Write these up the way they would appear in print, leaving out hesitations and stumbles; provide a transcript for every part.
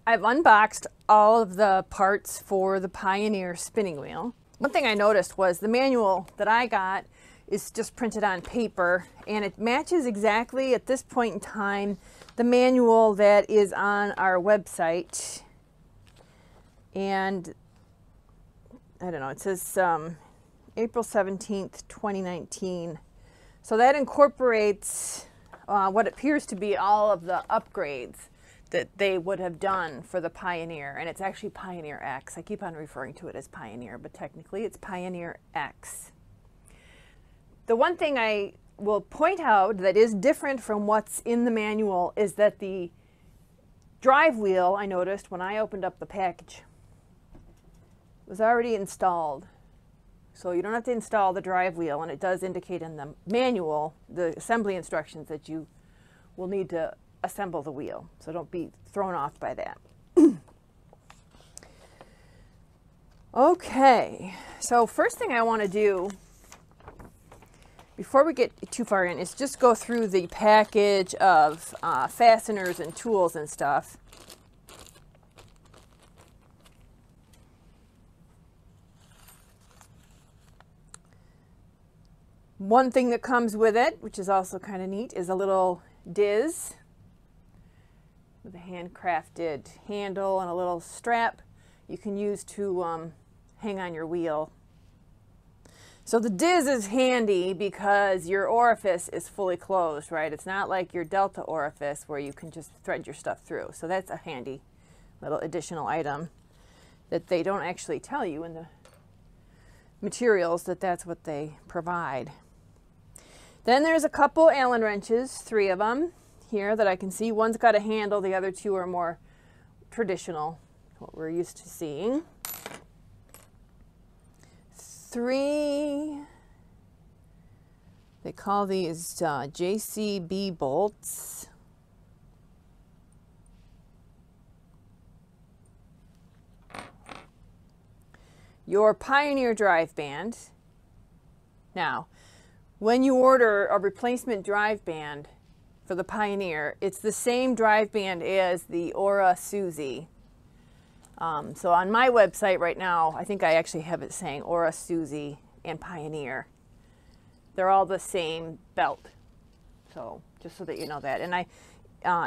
I've unboxed all of the parts for the Pioneer spinning wheel. One thing I noticed was the manual that I got is just printed on paper, and it matches exactly at this point in time the manual that is on our website. And I don't know, it says April 17th, 2019. So that incorporates what appears to be all of the upgrades that they would have done for the Pioneer. And it's actually Pioneer X. I keep on referring to it as Pioneer, but technically it's Pioneer X. The one thing I will point out that is different from what's in the manual is that the drive wheel, I noticed when I opened up the package, was already installed. So you don't have to install the drive wheel, and it does indicate in the manual the assembly instructions that you will need to assemble the wheel. So don't be thrown off by that. Okay, so first thing I want to do before we get too far in is just go through the package of fasteners and tools and stuff. One thing that comes with it, which is also kind of neat, is a little diz with a handcrafted handle and a little strap you can use to hang on your wheel. So the diz is handy because your orifice is fully closed, right? It's not like your delta orifice where you can just thread your stuff through. So that's a handy little additional item that they don't actually tell you in the materials that that's what they provide. Then there's a couple Allen wrenches, 3 of them here that I can see. One's got a handle, the other 2 are more traditional, what we're used to seeing. 3, they call these JCB bolts. Your Pioneer drive band. Now, when you order a replacement drive band for the Pioneer, it's the same drive band as the Aura Suzy. So on my website right now, I think I actually have it saying Aura Suzy and Pioneer. They're all the same belt. So just so that you know that. And I,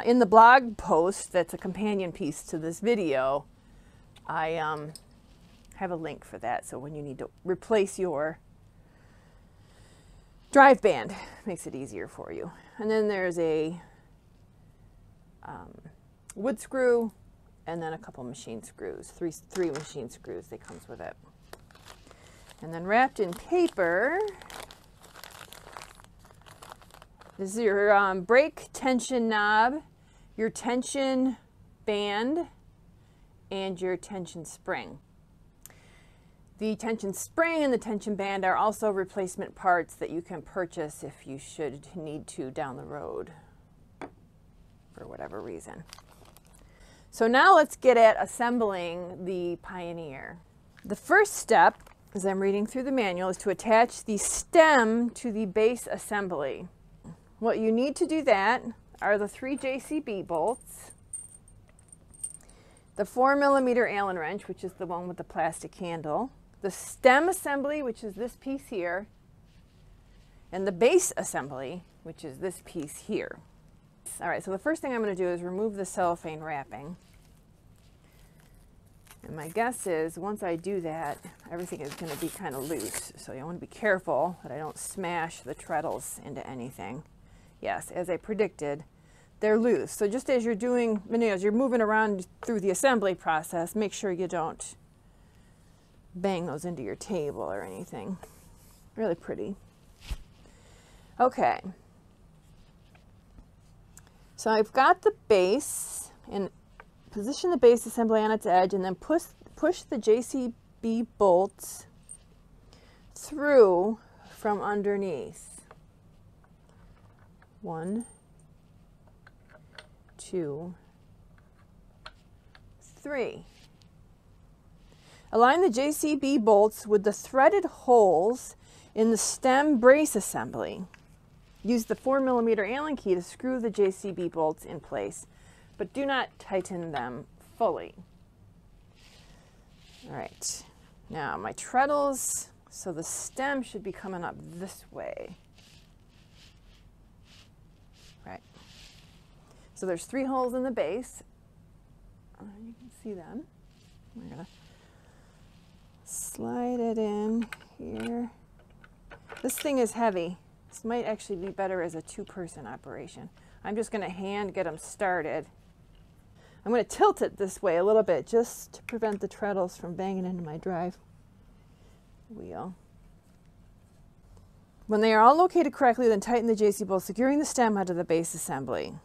in the blog post that's a companion piece to this video, I have a link for that. So when you need to replace your drive band, makes it easier for you. And then there's a wood screw, and then a couple machine screws, three machine screws that comes with it. And then wrapped in paper, this is your brake tension knob, your tension band, and your tension spring. The tension spring and the tension band are also replacement parts that you can purchase if you should need to down the road for whatever reason. So now let's get at assembling the Pioneer. The first step, as I'm reading through the manual, is to attach the stem to the base assembly. What you need to do that are the 3 JCB bolts, the 4mm Allen wrench, which is the one with the plastic handle, the stem assembly, which is this piece here, and the base assembly, which is this piece here. All right, so the first thing I'm going to do is remove the cellophane wrapping. And my guess is once I do that, everything is going to be kind of loose. So you want to be careful that I don't smash the treadles into anything. Yes, as I predicted, they're loose. So just as you're doing, as you're moving around through the assembly process, make sure you don't bang those into your table or anything. Really pretty. Okay. So I've got the base, and position the base assembly on its edge, and then push the JCB bolts through from underneath. 1, 2, 3. Align the JCB bolts with the threaded holes in the stem brace assembly. Use the 4mm Allen key to screw the JCB bolts in place, but do not tighten them fully. All right, now my treadles, so the stem should be coming up this way. Right. So there's 3 holes in the base. You can see them. We're gonna slide it in here. This thing is heavy. This might actually be better as a 2-person operation. I'm just gonna hand get them started. I'm going to tilt it this way a little bit just to prevent the treadles from banging into my drive wheel. When they are all located correctly, then tighten the JC bolt, securing the stem onto the base assembly.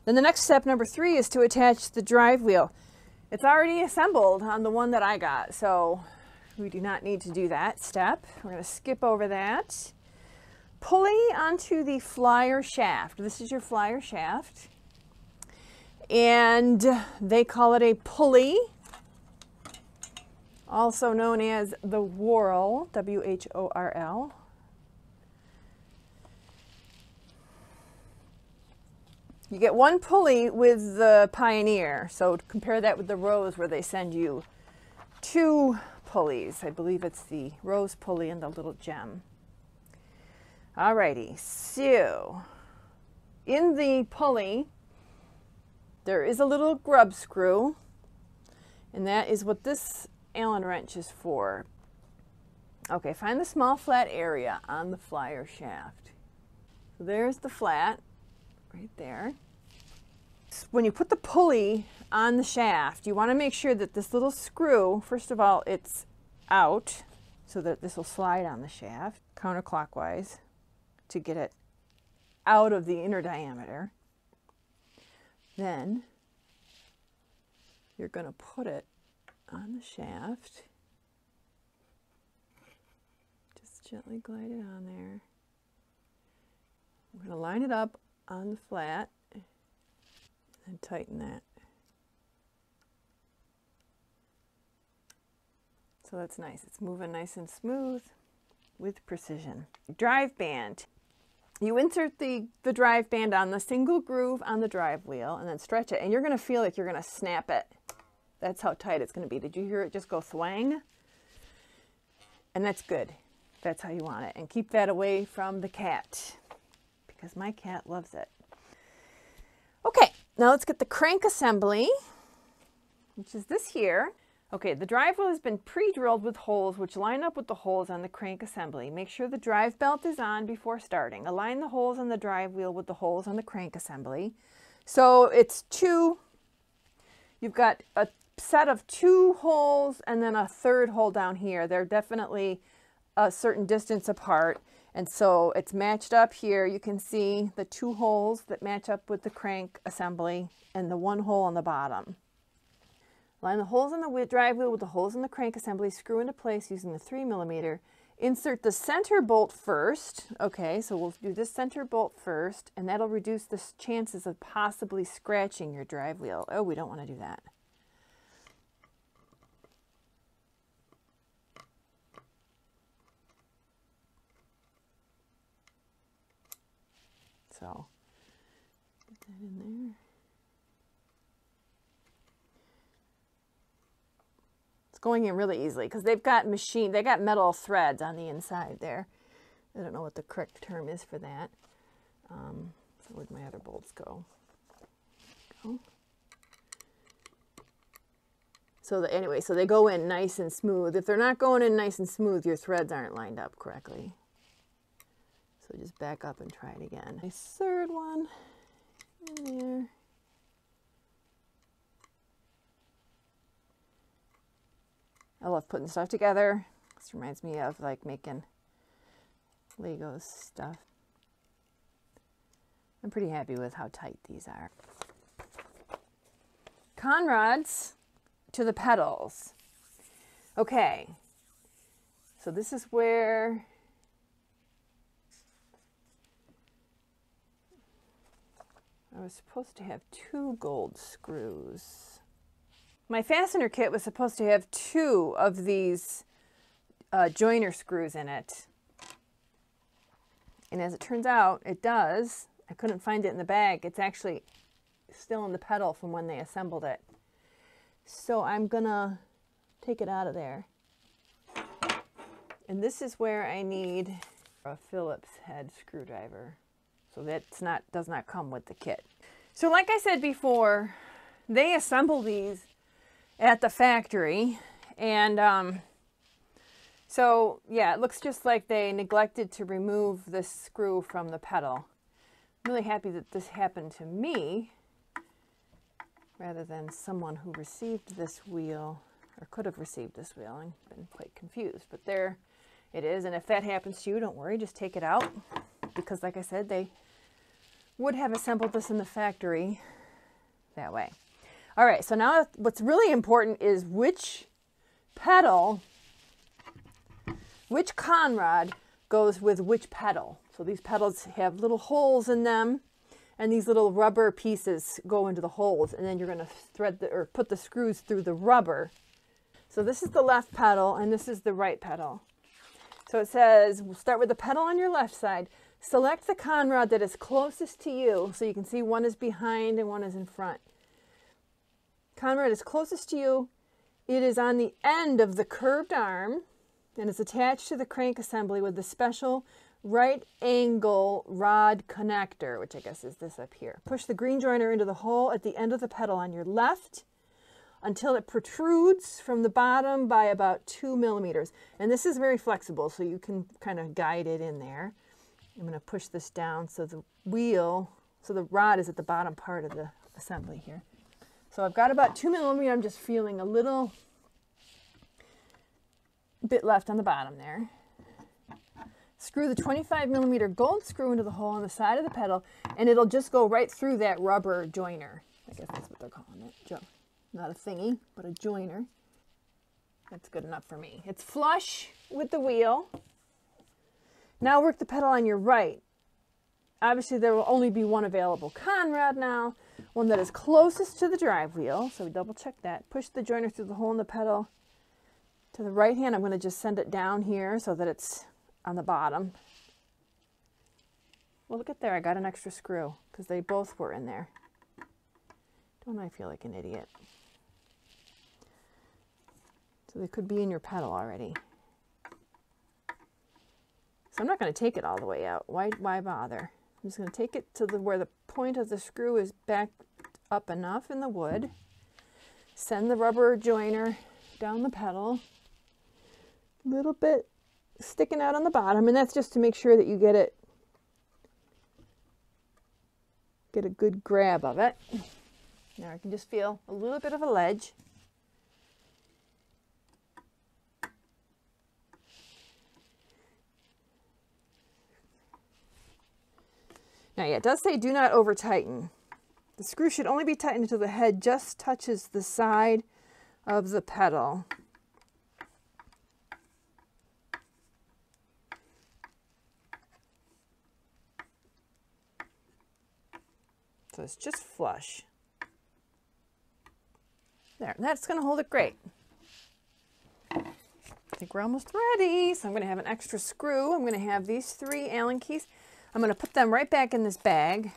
Then the next step, number 3, is to attach the drive wheel. It's already assembled on the one that I got, so we do not need to do that step. We're going to skip over that. Pulley onto the flyer shaft. This is your flyer shaft. And they call it a pulley, also known as the whorl, W-H-O-R-L. You get 1 pulley with the Pioneer, so compare that with the Rose where they send you 2 pulleys. I believe it's the Rose pulley and the little gem. Alrighty, so in the pulley, there is a little grub screw, and that is what this Allen wrench is for. Okay, find the small flat area on the flyer shaft. So there's the flat, right there. When you put the pulley on the shaft, you want to make sure that this little screw, first of all, it's out, so that this will slide on the shaft counterclockwise to get it out of the inner diameter. Then you're going to put it on the shaft. Just gently glide it on there. We're going to line it up on the flat and tighten that. So that's nice. It's moving nice and smooth with precision. Drive band. You insert the drive band on the single groove on the drive wheel and then stretch it, and you're going to feel like you're going to snap it. That's how tight it's going to be. Did you hear it just go thwang? And that's good. That's how you want it. And keep that away from the cat, because my cat loves it. Okay, now let's get the crank assembly, which is this here. Okay, the drive wheel has been pre-drilled with holes which line up with the holes on the crank assembly. Make sure the drive belt is on before starting. Align the holes on the drive wheel with the holes on the crank assembly. So it's 2, you've got a set of 2 holes and then a 3rd hole down here. They're definitely a certain distance apart, and so it's matched up here. You can see the 2 holes that match up with the crank assembly and the 1 hole on the bottom. Line the holes on the drive wheel with the holes in the crank assembly. Screw into place using the 3mm. Insert the center bolt first. Okay, so we'll do this center bolt first, and that'll reduce the chances of possibly scratching your drive wheel. Oh, we don't want to do that. So, get that in there. It's going in really easily because they've got metal threads on the inside there. I don't know what the correct term is for that. So where'd my other bolts go? So anyway, so they go in nice and smooth. If they're not going in nice and smooth, your threads aren't lined up correctly. So just back up and try it again. My 3rd one in there. I love putting stuff together. This reminds me of like making Legos stuff. I'm pretty happy with how tight these are. Conrods to the pedals. Okay, so this is where I was supposed to have 2 gold screws. My fastener kit was supposed to have 2 of these joiner screws in it. And as it turns out, it does. I couldn't find it in the bag. It's actually still in the pedal from when they assembled it. So I'm gonna take it out of there. And this is where I need a Phillips head screwdriver. So does not come with the kit. So like I said before, they assemble these at the factory. And so yeah, it looks just like they neglected to remove this screw from the pedal. I'm really happy that this happened to me rather than someone who received this wheel or could have received this wheel. I've been quite confused, but there it is. And if that happens to you, don't worry, just take it out, because like I said, they would have assembled this in the factory that way. All right, so now what's really important is which pedal, which conrod goes with which pedal. So these pedals have little holes in them, and these little rubber pieces go into the holes, and then you're going to thread or put the screws through the rubber. So this is the left pedal, and this is the right pedal. So it says, we'll start with the pedal on your left side. Select the conrod that is closest to you. So you can see one is behind and one is in front. Conrod is closest to you. It is on the end of the curved arm and is attached to the crank assembly with the special right angle rod connector, which I guess is this up here. Push the green joiner into the hole at the end of the pedal on your left until it protrudes from the bottom by about 2 millimeters. And this is very flexible, so you can kind of guide it in there. I'm going to push this down so the wheel, so the rod is at the bottom part of the assembly here. So I've got about 2 millimeters. I'm just feeling a little bit left on the bottom there. Screw the 25 millimeter gold screw into the hole on the side of the pedal, and it'll just go right through that rubber joiner. I guess that's what they're calling it. Not a thingy, but a joiner. That's good enough for me. It's flush with the wheel. Now work the pedal on your right. Obviously there will only be one available conrod now, one that is closest to the drive wheel. So we double check that. Push the joiner through the hole in the pedal. To the right hand, I'm going to just send it down here so that it's on the bottom. Well, look at there, I got an extra screw because they both were in there. Don't I feel like an idiot? So they could be in your pedal already. So I'm not going to take it all the way out. Why bother? I'm just going to take it to where the point of the screw is backed up enough in the wood. Send the rubber joiner down the pedal. A little bit sticking out on the bottom, and that's just to make sure that you get a good grab of it. Now I can just feel a little bit of a ledge. Now, yeah, it does say do not over tighten. The screw should only be tightened until the head just touches the side of the pedal. So it's just flush. There, that's going to hold it great. I think we're almost ready. So I'm going to have an extra screw. I'm going to have these 3 Allen keys. I'm going to put them right back in this bag.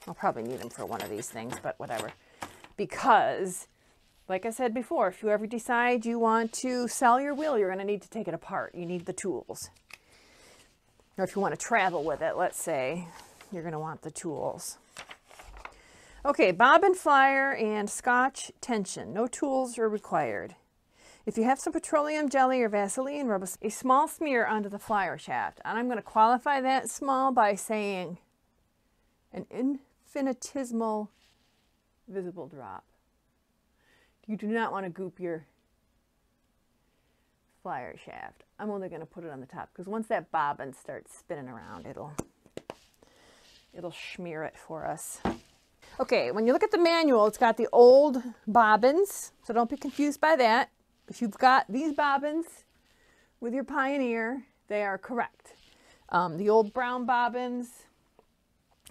I'll probably need them for one of these things, but whatever. Because, like I said before, if you ever decide you want to sell your wheel, you're going to need to take it apart. You need the tools. Or if you want to travel with it, let's say, you're going to want the tools. Okay, bobbin flyer and scotch tension. No tools are required. If you have some petroleum jelly or Vaseline, rub a small smear onto the flyer shaft. And I'm going to qualify that small by saying an infinitesimal visible drop. You do not want to goop your flyer shaft. I'm only going to put it on the top because once that bobbin starts spinning around, it'll smear it for us. Okay, when you look at the manual, it's got the old bobbins, so don't be confused by that. If you've got these bobbins with your Pioneer, they are correct. The old brown bobbins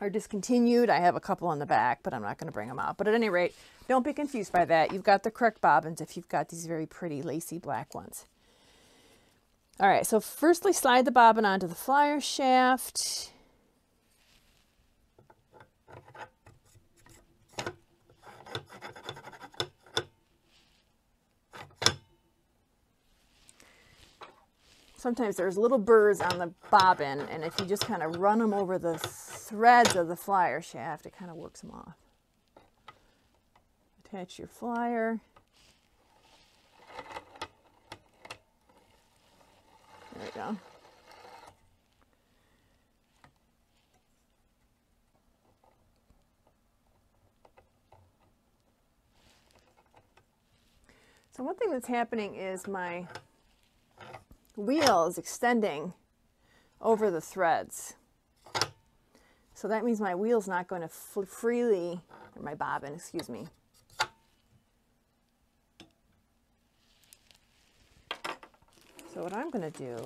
are discontinued. I have a couple on the back, but I'm not going to bring them out. But at any rate, don't be confused by that. You've got the correct bobbins if you've got these very pretty lacy black ones. All right, so firstly slide the bobbin onto the flyer shaft. sometimes there's little burrs on the bobbin, and if you just kind of run them over the threads of the flyer shaft, it kind of works them off. Attach your flyer. There we go. So one thing that's happening is my wheel is extending over the threads. So that means my wheel's not going to freely, or my bobbin, excuse me. So what I'm going to do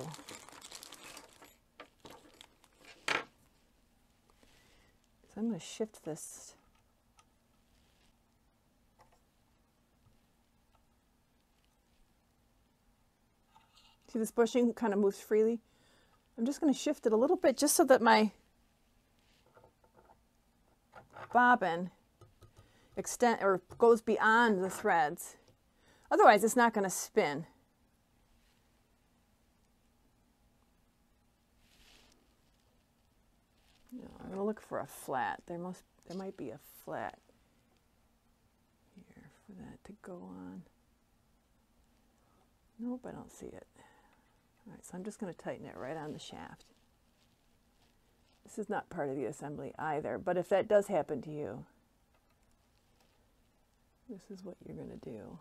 is I'm going to shift this . See, this bushing kind of moves freely. I'm just going to shift it a little bit just so that my bobbin extend or goes beyond the threads. Otherwise, it's not going to spin. No, I'm going to look for a flat. There might be a flat here for that to go on. Nope, I don't see it. All right, so I'm just going to tighten it right on the shaft. This is not part of the assembly either, but if that does happen to you, this is what you're going to do.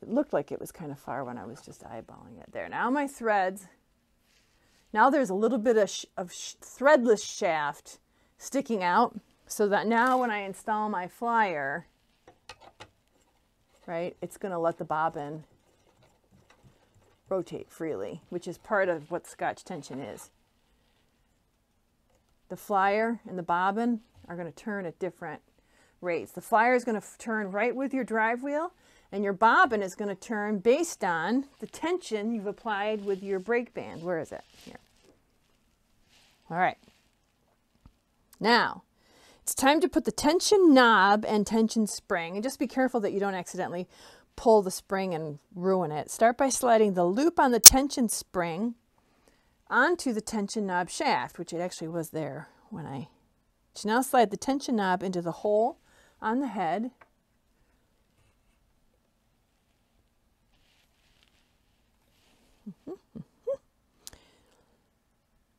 It looked like it was kind of far when I was just eyeballing it. There, now my threads, now there's a little bit of threadless shaft sticking out, so that now when I install my flyer, right, it's going to let the bobbin rotate freely, which is part of what Scotch tension is. The flyer and the bobbin are going to turn at different rates. The flyer is going to turn right with your drive wheel, and your bobbin is going to turn based on the tension you've applied with your brake band. Where is it? Here. All right. Now, it's time to put the tension knob and tension spring, and just be careful that you don't accidentally pull the spring and ruin it. Start by sliding the loop on the tension spring onto the tension knob shaft, which it actually was there when I... So now slide the tension knob into the hole on the head.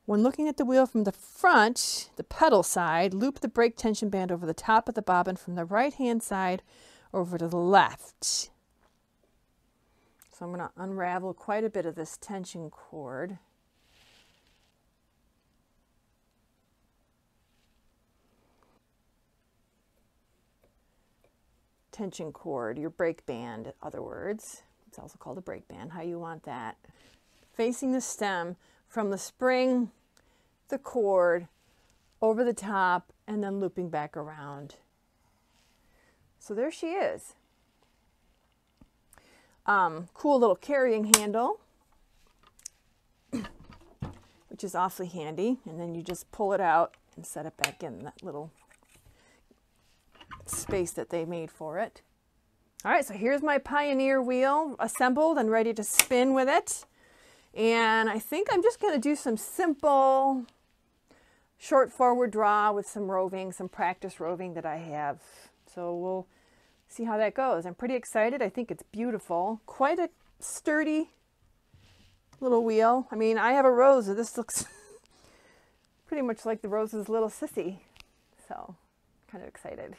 When looking at the wheel from the front, the pedal side, loop the brake tension band over the top of the bobbin from the right-hand side over to the left. So I'm going to unravel quite a bit of this tension cord. Tension cord, your brake band, in other words. It's also called a brake band, how you want that. Facing the stem from the spring, the cord, over the top, and then looping back around. So there she is. Cool little carrying handle, which is awfully handy. And then you just pull it out and set it back in that little space that they made for it. All right, so here's my Pioneer wheel assembled and ready to spin with it. And I think I'm just going to do some simple short forward draw with some roving, some practice roving that I have. So we'll see how that goes. I'm pretty excited. I think it's beautiful. Quite a sturdy little wheel. I mean, I have a Rose, so this looks pretty much like the Rose's little sissy. So, kind of excited.